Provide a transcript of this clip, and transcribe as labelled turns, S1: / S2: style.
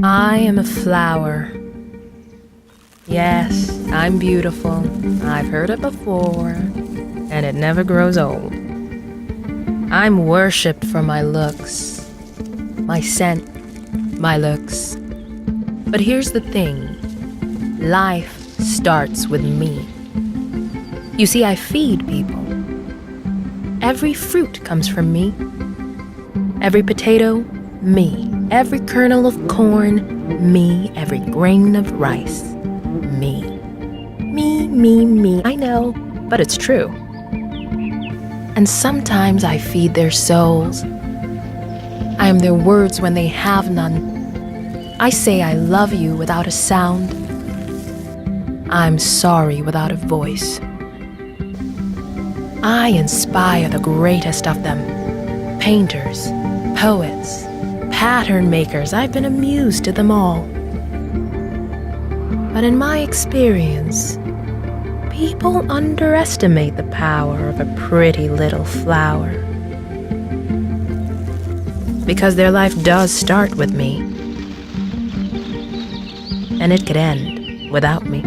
S1: I am a flower. Yes, I'm beautiful. I've heard it before, and it never grows old. I'm worshipped for my looks, my scent, my looks. But here's the thing. Life starts with me. You see, I feed people. Every fruit comes from me. Every potato, me. Every kernel of corn, me. Every grain of rice, me. Me. I know, but it's true. And sometimes I feed their souls. I am their words when they have none. I say I love you without a sound. I'm sorry without a voice. I inspire the greatest of them. Painters, poets, pattern makers. I've been amused to them all. But in my experience, people underestimate the power of a pretty little flower. Because their life does start with me. And it could end without me.